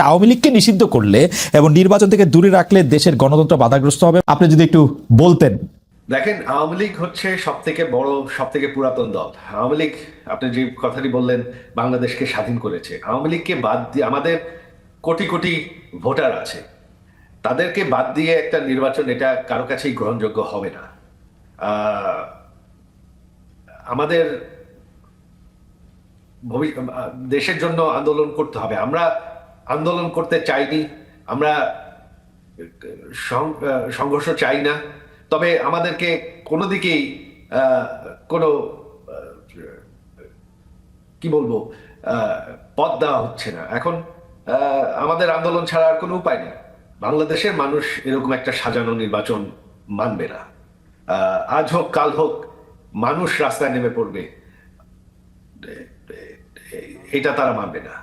আওয়ামী লীগকে নিষিদ্ধ করলে এবং নির্বাচন থেকে দূরে রাখলে দেশের গণতন্ত্র বাধাগ্রস্ত হবে, আপনি যদি একটু বলতেন। দেখেন, আওয়ামী লীগ হচ্ছে সব থেকে বড়, সব থেকে পুরাতন দল। আওয়ামী লীগ, আপনি যে কথাটি বললেন, বাংলাদেশকে স্বাধীন করেছে। আওয়ামী লীগকে বাদ দিয়ে আমাদের কোটি কোটি ভোটার আছে, তাদেরকে বাদ দিয়ে একটা নির্বাচন, এটা কারো কাছেই গ্রহণযোগ্য হবে না। আহ, আমাদের দেশের জন্য আন্দোলন করতে হবে। আমরা আন্দোলন করতে চাইনি, আমরা সংঘর্ষ চাই না। তবে আমাদেরকে কোনো দিকেই আহ, কোনো আহ, কি বলবো, আহ, পথ দেওয়া হচ্ছে না এখন। আমাদের আন্দোলন ছাড়া আর কোনো উপায় নেই। বাংলাদেশের মানুষ এরকম একটা সাজানো নির্বাচন মানবে না। আজ হোক কাল হোক মানুষ রাস্তায় নেমে পড়বে, এটা তারা মানবে না।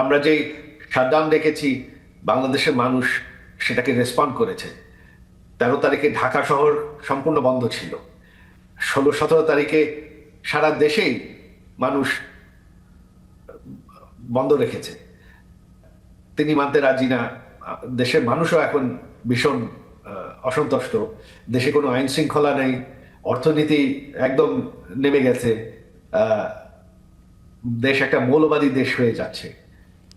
আমরা যে শাটডাউন দেখেছি, বাংলাদেশের মানুষ সেটাকে রেসপন্ড করেছে। 13 তারিখে ঢাকা শহর সম্পূর্ণ বন্ধ ছিল। 16-17 তারিখে সারা দেশেই মানুষ বন্ধ রেখেছে। তিনি মানতে রাজি না। দেশের মানুষও এখন ভীষণ অসন্তুষ্ট। দেশে কোনো আইন শৃঙ্খলা নেই, অর্থনীতি একদম নেমে গেছে। আহ, দেশ একটা মৌলবাদী দেশ হয়ে যাচ্ছে।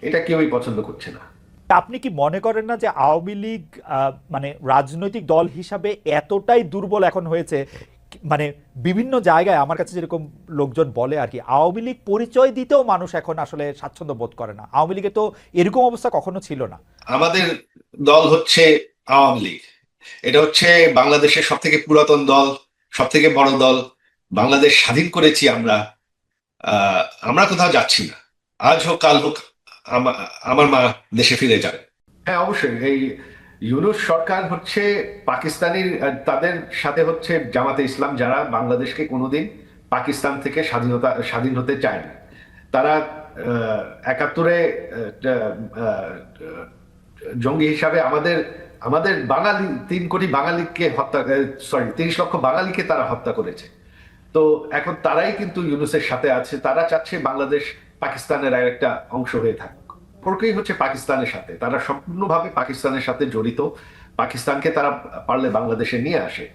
এটা কেউই পছন্দ করছে না। আপনি কি মনে করেন না যে আওয়ামী লীগ মানে রাজনৈতিক দল হিসাবে এতটাই দুর্বল এখন হয়েছে? মানে বিভিন্ন জায়গায় আমার কাছে যেরকম লোকজন বলে আর কি, আওয়ামী লীগ পরিচয় দিতেও মানুষ এখন আসলে স্বাচ্ছন্দ্য বোধ করে না। আওয়ামী লীগে তো এরকম অবস্থা কখনো ছিল না। আমাদের দল হচ্ছে আওয়ামী লীগ। এটা হচ্ছে বাংলাদেশের সব থেকে পুরাতন দল, সব থেকে বড় দল। বাংলাদেশ স্বাধীন করেছি আমরা। আহ, আমরা কোথাও যাচ্ছি না। আজ হোক কাল হোক আমার মা দেশে ফিরে যাবে। হ্যাঁ, অবশ্যই। এই ইউনূস সরকার হচ্ছে পাকিস্তানি, তাদের সাথে হচ্ছে জামাতে ইসলাম, যারা বাংলাদেশকে কোনোদিন পাকিস্তান থেকে স্বাধীন হতে চায় না। তারা 71-এ জঙ্গি হিসাবে আমাদের আমাদের বাঙালি 3 কোটি বাঙালিকে হত্যা, সরি, 30 লক্ষ বাঙালিকে তারা হত্যা করেছে। তো এখন তারাই কিন্তু ইউনূসের সাথে আছে। তারা চাচ্ছে বাংলাদেশ পাকিস্তানের আর একটা অংশ হয়ে থাকুক। সম্পর্কই হচ্ছে পাকিস্তানের সাথে, তারা সম্পূর্ণভাবে পাকিস্তানের সাথে জড়িত। পাকিস্তানকে তারা পারলে বাংলাদেশে নিয়ে আসে।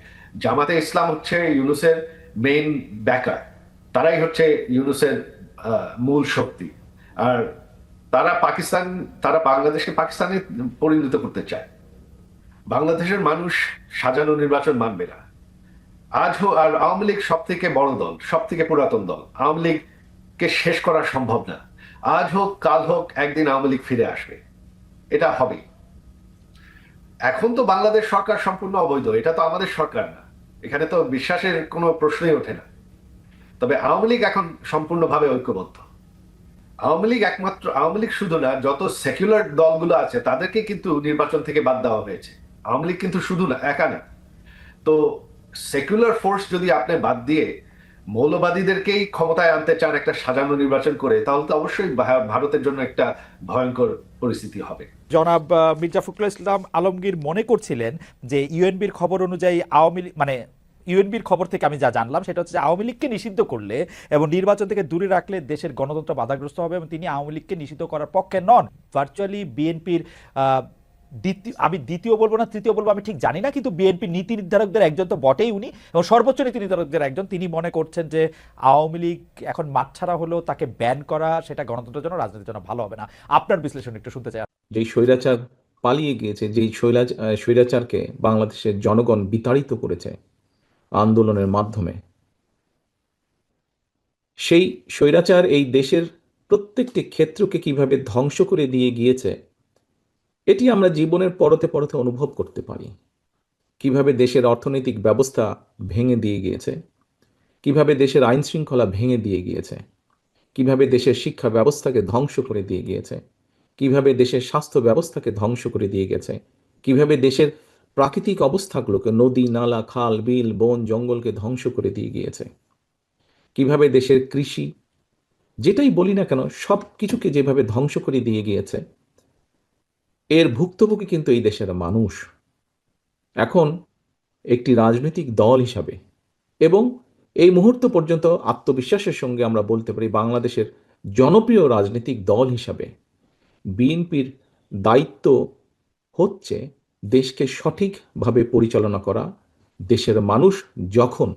জামাতে ইসলাম হচ্ছে ইউনূসের মেইন ব্যাকার। তারাই হচ্ছে ইউনূসের মূল শক্তি। আর তারা বাংলাদেশকে পাকিস্তানে পরিণত করতে চায়। বাংলাদেশের মানুষ সাজানো নির্বাচন মানবে না। আর আওয়ামী লীগ সব থেকে বড় দল, সব থেকে পুরাতন দল। আওয়ামী লীগকে শেষ করা সম্ভব না। আজ হোক কাল হোক একদিন আওয়ামী লীগ ফিরে আসবে, এটা হবে। এখন তো বাংলাদেশ সরকার সম্পূর্ণ অবৈধ, এটা তো আমাদের সরকার না। এখানে তো বিশ্বাসের কোনো প্রশ্নই ওঠে না। তবে আওয়ামী লীগ এখন সম্পূর্ণভাবে ঐক্যবদ্ধ। আওয়ামী লীগ শুধু না, যত সেকুলার দলগুলো আছে তাদেরকে কিন্তু নির্বাচন থেকে বাদ দেওয়া হয়েছে। আওয়ামী লীগ কিন্তু শুধু না, একা না। তো সেকুলার ফোর্স যদি আপনি বাদ দিয়ে মৌলবাদীদেরকেই ক্ষমতায় আনতে চান একটা সাজানো নির্বাচন করে, তাহলে তো অবশ্যই ভারতের জন্য একটা ভয়ঙ্কর পরিস্থিতি হবে। জনাব মির্জা ফখরুল ইসলাম আলমগীর মনে করছিলেন যে ইউএনবির খবর অনুযায়ী আওয়ামী লীগ মানে ইউএনবির খবর থেকে আমি যা জানলাম সেটা হচ্ছে যে আওয়ামী লীগকে নিষিদ্ধ করলে এবং নির্বাচন থেকে দূরে রাখলে দেশের গণতন্ত্র বাধাগ্রস্ত হবে এবং তিনি আওয়ামী লীগকে নিষিদ্ধ করার পক্ষে নন। ভার্চুয়ালি বিএনপির আমি দ্বিতীয় বলবো না তৃতীয় বলবো আমি ঠিক জানি না, কিন্তু বিএনপি নীতি নির্ধারকদের একজন তো বটেই উনি, এবং সর্বোচ্চ নীতি নির্ধারকদের একজন। তিনি মনে করছেন যে আওয়ামী লীগ এখন মাঠছাড়া হলেও তাকে ব্যান করা সেটা গণতন্ত্রের জন্য, রাজনীতির জন্য ভালো হবে না। আপনার বিশ্লেষণ একটু শুনতে চাই। যেই স্বৈরাচার পালিয়ে গিয়েছে, যেই স্বৈরাচারকে বাংলাদেশের জনগণ বিতাড়িত করেছে আন্দোলনের মাধ্যমে, সেই স্বৈরাচার এই দেশের প্রত্যেকটি ক্ষেত্রকে কিভাবে ধ্বংস করে দিয়ে গিয়েছে এটি আমরা জীবনের পরতে পরতে অনুভব করতে পারি। কিভাবে দেশের অর্থনৈতিক ব্যবস্থা ভেঙে দিয়ে গিয়েছে, কিভাবে দেশের আইন শৃঙ্খলা ভেঙে দিয়ে গিয়েছে, কিভাবে দেশের শিক্ষা ব্যবস্থাকে ধ্বংস করে দিয়ে গিয়েছে, কিভাবে দেশের স্বাস্থ্য ব্যবস্থাকে ধ্বংস করে দিয়ে গেছে, কিভাবে দেশের প্রাকৃতিক অবস্থাগুলোকে, নদী নালা খাল বিল বন জঙ্গলকে ধ্বংস করে দিয়ে গিয়েছে, কিভাবে দেশের কৃষি, যেটাই বলি না কেন, সব কিছুকে যেভাবে ধ্বংস করে দিয়ে গিয়েছে, এর ভুক্তভোগী কিন্তু এই দেশের মানুষ। এখন একটি রাজনৈতিক দল হিসাবে এবং এই মুহূর্ত পর্যন্ত আত্মবিশ্বাসের সঙ্গে আমরা বলতে পারি বাংলাদেশের জনপ্রিয় রাজনৈতিক দল হিসাবে বিএনপির দায়িত্ব হচ্ছে দেশকে সঠিকভাবে পরিচালনা করা। দেশের মানুষ যখন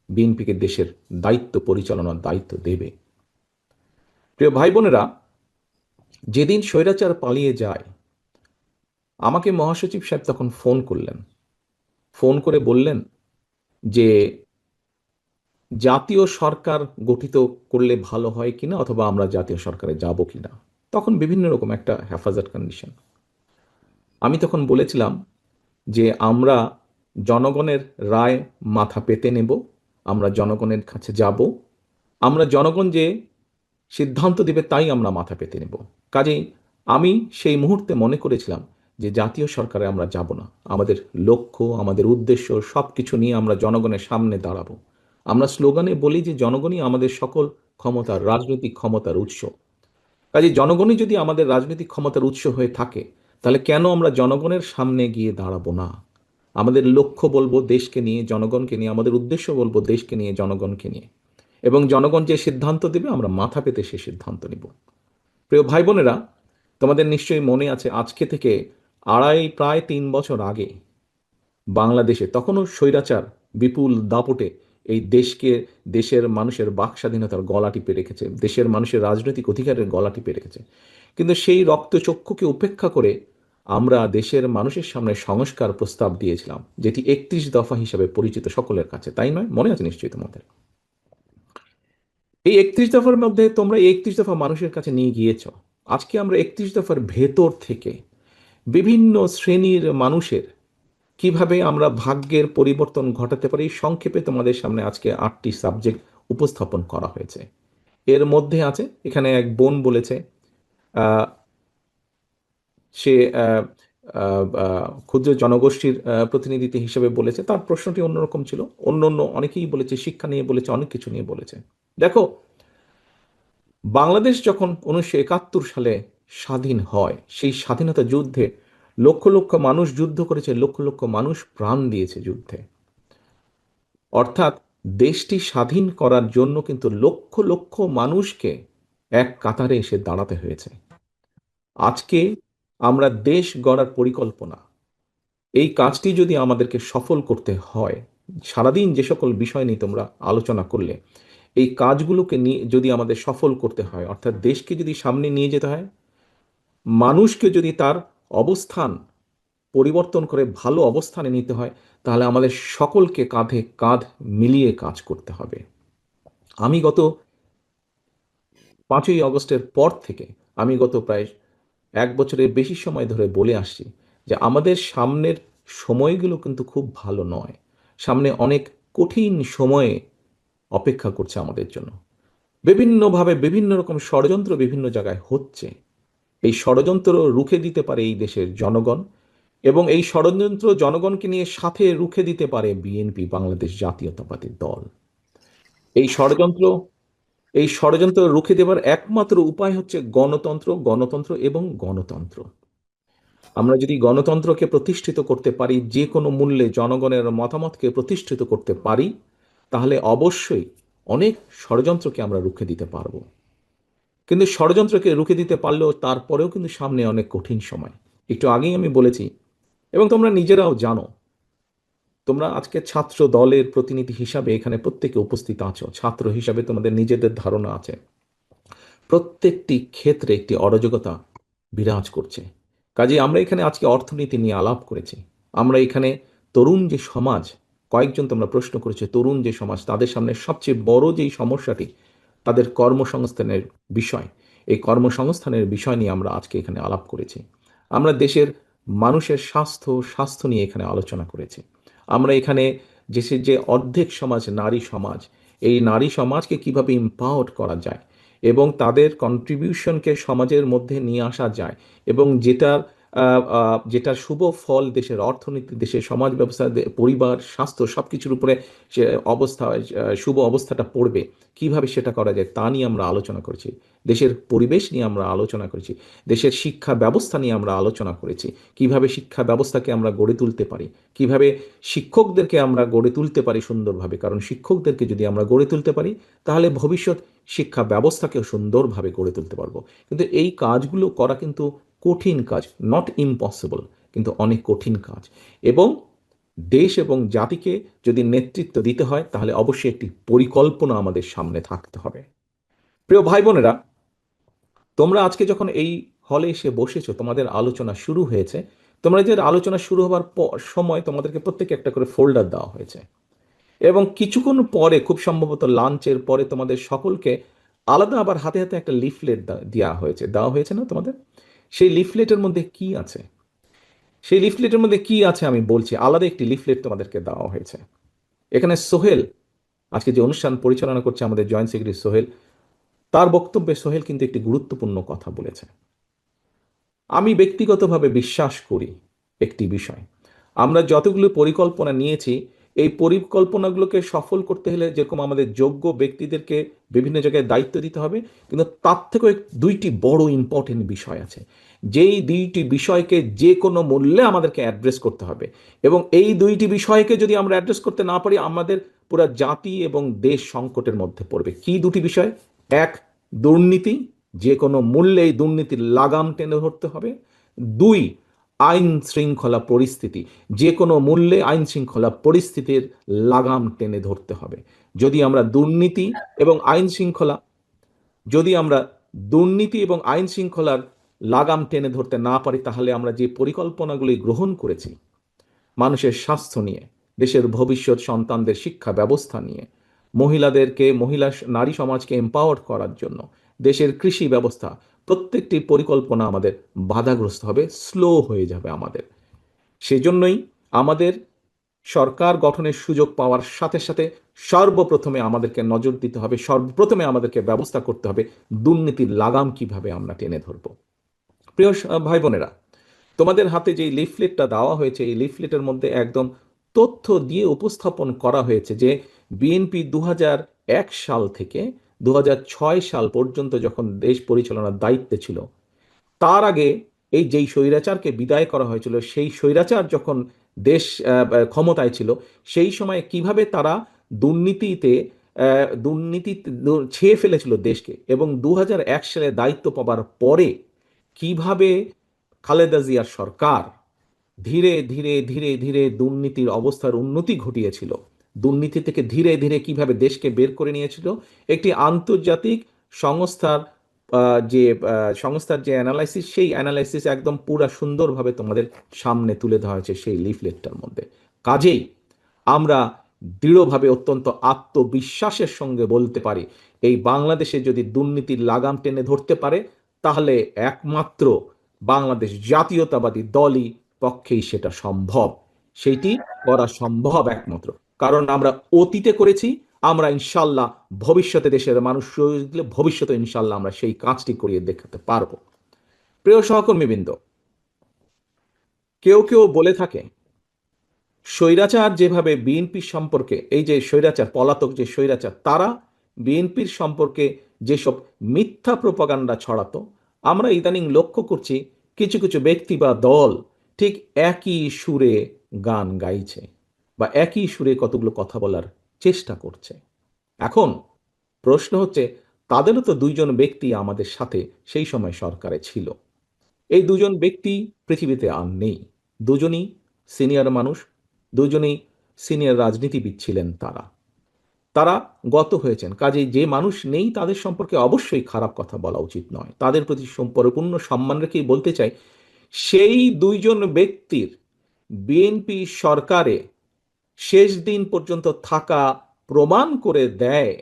বিএনপিকে দেশের দায়িত্ব পরিচালনার দায়িত্ব দেবে, প্রিয় ভাই বোনেরা, যেদিন স্বৈরাচার পালিয়ে যায়, আমাকে মহাসচিব সাহেব তখন ফোন করলেন। ফোন করে বললেন যে জাতীয় সরকার গঠিত করলে ভালো হয় কিনা, অথবা আমরা জাতীয় সরকারে যাব কিনা। তখন বিভিন্ন রকম একটা হেফাজত কন্ডিশন। আমি তখন বলেছিলাম যে আমরা জনগণের রায় মাথা পেতে নেব, আমরা জনগণের কাছে যাব, আমরা জনগণ যে সিদ্ধান্ত দেবে তাই আমরা মাথা পেতে নেব। কাজেই আমি সেই মুহূর্তে মনে করেছিলাম যে জাতীয় সরকারে আমরা যাব না। আমাদের লক্ষ্য, আমাদের উদ্দেশ্য সব কিছু নিয়ে আমরা জনগণের সামনে দাঁড়াবো। আমরা স্লোগানে বলি যে জনগণই আমাদের সকল ক্ষমতার, রাজনৈতিক ক্ষমতার উৎস। কাজে জনগণই যদি আমাদের রাজনৈতিক ক্ষমতার উৎস হয়ে থাকে, তাহলে কেন আমরা জনগণের সামনে গিয়ে দাঁড়াবো না? আমাদের লক্ষ্য বলবো দেশকে নিয়ে, জনগণকে নিয়ে, আমাদের উদ্দেশ্য বলবো দেশকে নিয়ে, জনগণকে নিয়ে, এবং জনগণ যে সিদ্ধান্ত দেবে আমরা মাথা পেতে সে সিদ্ধান্ত নিব। প্রিয় ভাই বোনেরা, তোমাদের নিশ্চয়ই মনে আছে আজকে থেকে প্রায় 3 বছর আগে বাংলাদেশে তখনও স্বৈরাচার বিপুল দাপটে এই দেশকে, দেশের মানুষের বাক স্বাধীনতার গলা টিপে রেখেছে, দেশের মানুষের রাজনৈতিক অধিকারের গলা টিপে রেখেছে। কিন্তু সেই রক্তচক্ষুকে উপেক্ষা করে আমরা দেশের মানুষের সামনে সংস্কার প্রস্তাব দিয়েছিলাম, যেটি 31 দফা হিসাবে পরিচিত সকলের কাছে, তাই নয়? মনে আছে নিশ্চয়ই তোমাদের। এই 31 দফার মধ্যে তোমরা এই 31 দফা মানুষের কাছে নিয়ে গিয়েছ। আজকে আমরা 31 দফার ভেতর থেকে বিভিন্ন শ্রেণীর মানুষের কিভাবে আমরা ভাগ্যের পরিবর্তন ঘটাতে পারি, সংক্ষেপে তোমাদের সামনে আজকে 8টি সাবজেক্ট উপস্থাপন করা হয়েছে। এর মধ্যে আছে, এখানে এক বোন বলেছে আহ, সে ক্ষুদ্র জনগোষ্ঠীর প্রতিনিধিত্ব হিসেবে বলেছে। তার প্রশ্নটি অন্যরকম ছিল। অন্য অন্য অনেকেই বলেছে, শিক্ষা নিয়ে বলেছে, অনেক কিছু নিয়ে বলেছে। দেখো, বাংলাদেশ যখন 1971 সালে স্বাধীন হয়, সেই স্বাধীনতা যুদ্ধে লক্ষ লক্ষ মানুষ যুদ্ধ করেছে, লক্ষ লক্ষ মানুষ প্রাণ দিয়েছে যুদ্ধে। অর্থাৎ দেশটি স্বাধীন করার জন্য কিন্তু লক্ষ লক্ষ মানুষকে এক কাতারে এসে দাঁড়াতে হয়েছে। আজকে আমরা দেশ গড়ার পরিকল্পনা, এই কাজটি যদি আমাদেরকে সফল করতে হয়, সারাদিন যে সকল বিষয় নিয়ে তোমরা আলোচনা করলে, এই কাজগুলোকে নিয়ে যদি আমাদের সফল করতে হয়, অর্থাৎ দেশকে যদি সামনে নিয়ে যেতে হয়, মানুষকে যদি তার অবস্থান পরিবর্তন করে ভালো অবস্থানে নিতে হয়, তাহলে আমাদের সকলকে কাঁধে কাঁধ মিলিয়ে কাজ করতে হবে। আমি গত 5ই আগস্টের পর থেকে, আমি গত প্রায় 1 বছরের বেশি সময় ধরে বলে আসছি যে আমাদের সামনের সময়গুলো কিন্তু খুব ভালো নয়। সামনে অনেক কঠিন সময়ে অপেক্ষা করছে আমাদের জন্য। বিভিন্নভাবে বিভিন্ন রকম ষড়যন্ত্র বিভিন্ন জায়গায় হচ্ছে। এই ষড়যন্ত্র রুখে দিতে পারে এই দেশের জনগণ, এবং এই ষড়যন্ত্র জনগণকে নিয়ে সাথে রুখে দিতে পারে বিএনপি, বাংলাদেশ জাতীয়তাবাদী দল। এই ষড়যন্ত্র এই ষড়যন্ত্র রুখে দেবার একমাত্র উপায় হচ্ছে গণতন্ত্র, গণতন্ত্র এবং গণতন্ত্র। আমরা যদি গণতন্ত্রকে প্রতিষ্ঠিত করতে পারি, যে কোনো মূল্যে জনগণের মতামতকে প্রতিষ্ঠিত করতে পারি, তাহলে অবশ্যই অনেক ষড়যন্ত্রকে আমরা রুখে দিতে পারবো। কিন্তু ষড়যন্ত্রকে রুখে দিতে পারলেও তারপরেও কিন্তু সামনে অনেক কঠিন সময়। একটু আগেই আমি বলেছি, এবং তোমরা নিজেরাও জানো, তোমরা আজকে ছাত্র দলের প্রতিনিধি হিসাবে এখানে প্রত্যেকে উপস্থিত আছো। ছাত্র হিসাবে তোমাদের নিজেদের ধারণা আছে, প্রত্যেকটি ক্ষেত্রে একটি অরাজকতা বিরাজ করছে। কাজে আমরা এখানে আজকে অর্থনীতি নিয়ে আলাপ করেছি। আমরা এখানে তরুণ যে সমাজ, কয়েকজন তোমরা প্রশ্ন করেছো, তরুণ যে সমাজ, তাদের সামনে সবচেয়ে বড় যেই সমস্যাটি, তাদের কর্মসংস্থানের বিষয়, এই কর্মসংস্থানের বিষয় নিয়ে আমরা আজকে এখানে আলাপ করেছি। আমরা দেশের মানুষের স্বাস্থ্য নিয়ে এখানে আলোচনা করেছি। আমরা এখানে দেশের যে অর্ধেক সমাজ নারী সমাজ, এই নারী সমাজকে কিভাবে ইম্পাওয়ার করা যায় এবং তাদের কন্ট্রিবিউশনকে সমাজের মধ্যে নিয়ে আসা যায়, এবং যেটার যেটার শুভ ফল দেশের অর্থনীতি, দেশের সমাজ ব্যবস্থা, পরিবার, স্বাস্থ্য সবকিছুর উপরে সে অবস্থা, শুভ অবস্থাটা পড়বে, কিভাবে সেটা করা যায় তা নিয়ে আমরা আলোচনা করেছি। দেশের পরিবেশ নিয়ে আমরা আলোচনা করেছি, দেশের শিক্ষা ব্যবস্থা নিয়ে আমরা আলোচনা করেছি, কিভাবে শিক্ষা ব্যবস্থাকে আমরা গড়ে তুলতে পারি, কিভাবে শিক্ষকদেরকে আমরা গড়ে তুলতে পারি সুন্দরভাবে, কারণ শিক্ষকদেরকে যদি আমরা গড়ে তুলতে পারি তাহলে ভবিষ্যৎ শিক্ষা ব্যবস্থাকেও সুন্দরভাবে গড়ে তুলতে পারবো। কিন্তু এই কাজগুলো করা কিন্তু কঠিন কাজ, নট ইম্পসিবল, কিন্তু অনেক কঠিন কাজ। এবং দেশ এবং জাতিকে যদি নেতৃত্ব দিতে হয় তাহলে অবশ্যই একটি পরিকল্পনা আমাদের সামনে থাকতে হবে। প্রিয় ভাই বোনেরা, তোমরা আজকে যখন এই হলে এসে বসেছো, তোমাদের আলোচনা শুরু হয়েছে, তোমরা যে আলোচনা শুরু হবার সময় তোমাদেরকে প্রত্যেকে একটা করে ফোল্ডার দেওয়া হয়েছে, এবং কিছুক্ষণ পরে, খুব সম্ভবত লাঞ্চের পরে, তোমাদের সকলকে আলাদা আবার হাতে হাতে একটা লিফলেট দেওয়া হয়েছে না তোমাদের? সেই লিফলেটের মধ্যে কি আছে? সেই লিফলেটের মধ্যে কি আছে আমি বলছি। আলাদা একটি লিফলেট তোমাদেরকে দেওয়া হয়েছে। এখানে সোহেল, আজকে যে অনুষ্ঠান পরিচালনা করছে আমাদের জয়েন্ট সেক্রেটারি সোহেল, তার বক্তব্যে সোহেল কিন্তু একটি গুরুত্বপূর্ণ কথা বলেছে। আমি ব্যক্তিগতভাবে বিশ্বাস করি একটি বিষয়, আমরা যতগুলো পরিকল্পনা নিয়েছি, এই পরিকল্পনাগুলোকে সফল করতে হলে যেরকম আমাদের যোগ্য ব্যক্তিদেরকে বিভিন্ন জায়গায় দায়িত্ব দিতে হবে, কিন্তু তার থেকেও দুইটি বড় ইম্পর্টেন্ট বিষয় আছে, যেই দুইটি বিষয়কে যে কোনো মূল্যে আমাদেরকে অ্যাড্রেস করতে হবে। এবং এই দুইটি বিষয়কে যদি আমরা অ্যাড্রেস করতে না পারি, আমাদের পুরো জাতি এবং দেশ সংকটের মধ্যে পড়বে। কি দুটি বিষয়? এক, দুর্নীতি, যে কোনো মূল্যে এই দুর্নীতির লাগাম টেনে ধরতে হবে। দুই, আইন শৃঙ্খলা পরিস্থিতি, যে কোনো মূল্যে আইন শৃঙ্খলা পরিস্থিতির লাগাম টেনে ধরতে হবে। যদি আমরা দুর্নীতি এবং আইন শৃঙ্খলা যদি আমরা দুর্নীতি এবং আইন শৃঙ্খলার লাগাম টেনে ধরতে না পারি, তাহলে আমরা যে পরিকল্পনাগুলি গ্রহণ করেছি মানুষের স্বাস্থ্য নিয়ে, দেশের ভবিষ্যৎ সন্তানদের শিক্ষা ব্যবস্থা নিয়ে, নারী সমাজকে এম্পাওয়ার করার জন্য, দেশের কৃষি ব্যবস্থা, প্রত্যেকটি পরিকল্পনা আমাদের বাধাগ্রস্ত হবে, স্লো হয়ে যাবে আমাদের। সেজন্যই আমাদের সরকার গঠনের সুযোগ পাওয়ার সাথে সাথে সর্বপ্রথমে আমাদেরকে নজর দিতে হবে, সর্বপ্রথমে আমাদেরকে ব্যবস্থা করতে হবে দুর্নীতির লাগাম কিভাবে আমরা টেনে ধরব। প্রিয় ভাই বোনেরা, তোমাদের হাতে যে লিফলেটটা দেওয়া হয়েছে, এই লিফলেটের মধ্যে একদম তথ্য দিয়ে উপস্থাপন করা হয়েছে যে বিএনপি 2001 সাল থেকে 2006 সাল পর্যন্ত যখন দেশ পরিচালনার দায়িত্বে ছিল, তার আগে এই যেই স্বৈরাচারকে বিদায় করা হয়েছিল, সেই স্বৈরাচার যখন দেশ ক্ষমতায় ছিল, সেই সময় কিভাবে তারা দুর্নীতিতে দুর্নীতি ছেয়ে ফেলেছিল দেশকে, এবং 2001 সালে দায়িত্ব পাবার পরে কিভাবে খালেদা জিয়ার সরকার ধীরে ধীরে ধীরে ধীরে দুর্নীতির অবস্থার উন্নতি ঘটিয়েছিল, দুর্নীতি থেকে ধীরে ধীরে কিভাবে দেশকে বের করে নিয়েছিল, একটি আন্তর্জাতিক সংস্থার যে অ্যানালাইসিস, সেই অ্যানালাইসিস একদম পুরা সুন্দরভাবে তোমাদের সামনে তুলে ধরা হয়েছে সেই লিফলেটটার মধ্যে। কাজেই আমরা দৃঢ়ভাবে, অত্যন্ত আত্মবিশ্বাসের সঙ্গে বলতে পারি, এই বাংলাদেশে যদি দুর্নীতির লাগাম টেনে ধরতে পারে, তাহলে একমাত্র বাংলাদেশ জাতীয়তাবাদী দলই পক্ষেই সেটা সম্ভব। সেইটি করা সম্ভব একমাত্র কারণ আমরা অতীতে করেছি, আমরা ইনশাল্লাহ ভবিষ্যতে দেশের মানুষ দিলে ভবিষ্যতে ইনশাল্লাহ আমরা সেই কাজটি করিয়ে দেখাতে পারবো। প্রিয় সহকর্মীবৃন্দ, কেউ কেউ বলে থাকে স্বৈরাচার যেভাবে বিএনপির সম্পর্কে, এই যে স্বৈরাচার, পলাতক যে স্বৈরাচার, তারা বিএনপির সম্পর্কে যেসব মিথ্যা প্রোপাগান্ডা ছড়াতো, আমরা ইদানিং লক্ষ্য করছি কিছু কিছু ব্যক্তি বা দল ঠিক একই সুরে গান গাইছে বা একই সুরে কতগুলো কথা বলার চেষ্টা করছে। এখন প্রশ্ন হচ্ছে, তাদেরও তো দুইজন ব্যক্তি আমাদের সাথে সেই সময় সরকারে ছিল। এই দুজন ব্যক্তি পৃথিবীতে আর নেই। দুজনই সিনিয়র মানুষ, দুজনেই সিনিয়র রাজনীতিবিদ ছিলেন। তারা তারা গত হয়েছেন। কাজেই যে মানুষ নেই তাদের সম্পর্কে অবশ্যই খারাপ কথা বলা উচিত নয়। তাদের প্রতি পরিপূর্ণ সম্মান রেখেই বলতে চাই, সেই দুইজন ব্যক্তির বিএনপি সরকারে শেষ দিন পর্যন্ত থাকা প্রমাণ করে দেয়,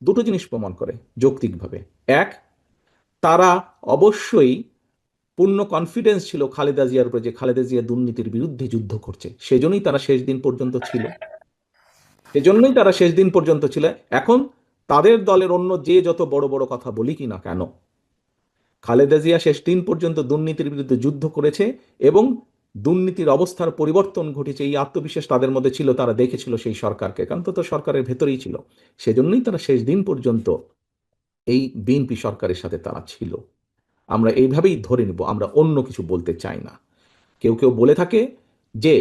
দুটো জিনিস প্রমাণ করে যৌক্তিকভাবে। এক, তারা অবশ্যই পূর্ণ কনফিডেন্স ছিল খালেদা জিয়ার উপরে, যে খালেদা জিয়া দুর্নীতির বিরুদ্ধে যুদ্ধ করছে, সেজন্যই তারা শেষ দিন পর্যন্ত ছিল। এখন তাদের দলের অন্য যে যত বড় বড় কথা বলি কি না কেন, খালেদা জিয়া শেষ দিন পর্যন্ত দুর্নীতির বিরুদ্ধে যুদ্ধ করেছে এবং দুর্নীতির অবস্থার পরিবর্তন ঘটেছে, এই আত্মবিশ্বাস তাদের মধ্যে ছিল, তারা দেখেছিল সেই সরকারকে, কারণ তো সরকারের ভেতরেই ছিল, সেজন্যই তারা শেষ দিন পর্যন্ত এই বিএনপি সরকারের সাথে তারা ছিল। আমরা এইভাবেই ধরে নিব, আমরা অন্য কিছু বলতে চাই না। কেউ কেউ বলে থাকে যে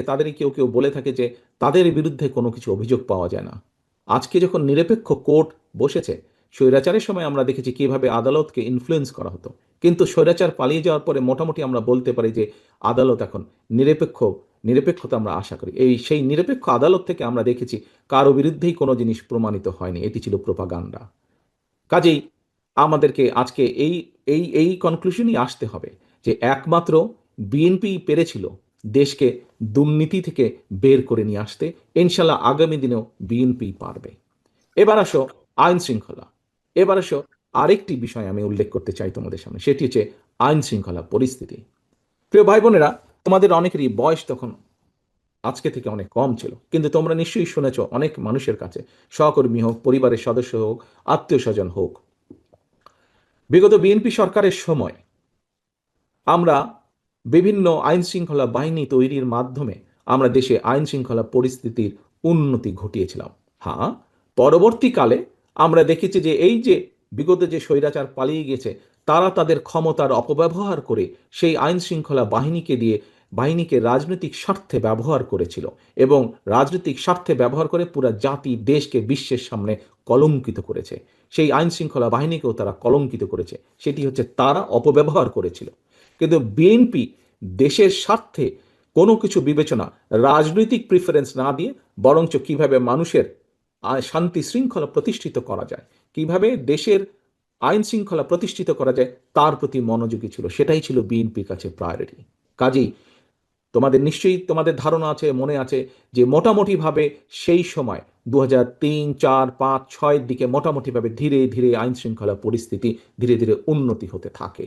তাদেরই কেউ কেউ বলে থাকে যে তাদের বিরুদ্ধে কোনো কিছু অভিযোগ পাওয়া যায় না। আজকে যখন নিরপেক্ষ কোর্ট বসেছে, স্বৈরাচারের সময় আমরা দেখেছি কিভাবে আদালতকে ইনফ্লুয়েন্স করা হতো, কিন্তু স্বৈরাচার পালিয়ে যাওয়ার পরে মোটামুটি আমরা বলতে পারি যে আদালত এখন নিরপেক্ষতা আমরা আশা করি। সেই নিরপেক্ষ আদালত থেকে আমরা দেখেছি কারো বিরুদ্ধেই কোনো জিনিস প্রমাণিত হয়নি, এটি ছিল প্রোপাগান্ডা। কাজেই আমাদেরকে আজকে এই এই এই কনক্লুশনই আসতে হবে যে একমাত্র বিএনপি পেরেছিল দেশকে দুর্নীতি থেকে বের করে নিয়ে আসতে। ইনশাল্লাহ আগামী দিনেও বিএনপি পারবে। এবার আসো আইন শৃঙ্খলা। এবার আসো আরেকটি বিষয় আমি উল্লেখ করতে চাই তোমাদের সামনে, সেটি হচ্ছে আইন শৃঙ্খলা পরিস্থিতি। প্রিয় ভাই বোনেরা, তোমাদের অনেকেরই বয়স তখন আজকে থেকে অনেক কম ছিল, কিন্তু তোমরা নিশ্চয়ই শুনেছ অনেক মানুষের কাছে, সহকর্মী হোক, পরিবারের সদস্য হোক, আত্মীয় স্বজন হোক, বিগত বিএনপি সরকারের সময় আমরা বিভিন্ন আইন শৃঙ্খলা বাহিনী তৈরির মাধ্যমে আমরা দেশে আইন শৃঙ্খলা পরিস্থিতির উন্নতি ঘটিয়েছিলাম। হ্যাঁ, পরবর্তীকালে আমরা দেখেছি যে এই যে বিগত যে স্বৈরাচার পালিয়ে গেছে, তারা তাদের ক্ষমতার অপব্যবহার করে সেই আইন শৃঙ্খলা বাহিনীকে রাজনৈতিক স্বার্থে ব্যবহার করেছিল এবং রাজনৈতিক স্বার্থে ব্যবহার করে পুরা জাতি দেশকে বিশ্বের সামনে কলঙ্কিত করেছে। সেই আইন শৃঙ্খলা বাহিনীকেও তারা কলঙ্কিত করেছে, সেটি হচ্ছে তারা অপব্যবহার করেছিল। কিন্তু বিএনপি দেশের স্বার্থে কোনো কিছু বিবেচনা, রাজনৈতিক প্রিফারেন্স না দিয়ে বরঞ্চ কিভাবে মানুষের শান্তি শৃঙ্খলা প্রতিষ্ঠিত করা যায়, কিভাবে দেশের আইন শৃঙ্খলা প্রতিষ্ঠিত করা যায়, তার প্রতি মনোযোগী ছিল। সেটাই ছিল বিএনপির কাছে প্রায়োরিটি। কাজেই তোমাদের নিশ্চয়ই তোমাদের ধারণা আছে, মনে আছে যে মোটামুটিভাবে সেই সময় 2003, 4, 5, 6 দিকে মোটামুটিভাবে ধীরে ধীরে আইন শৃঙ্খলা পরিস্থিতি ধীরে ধীরে উন্নতি হতে থাকে।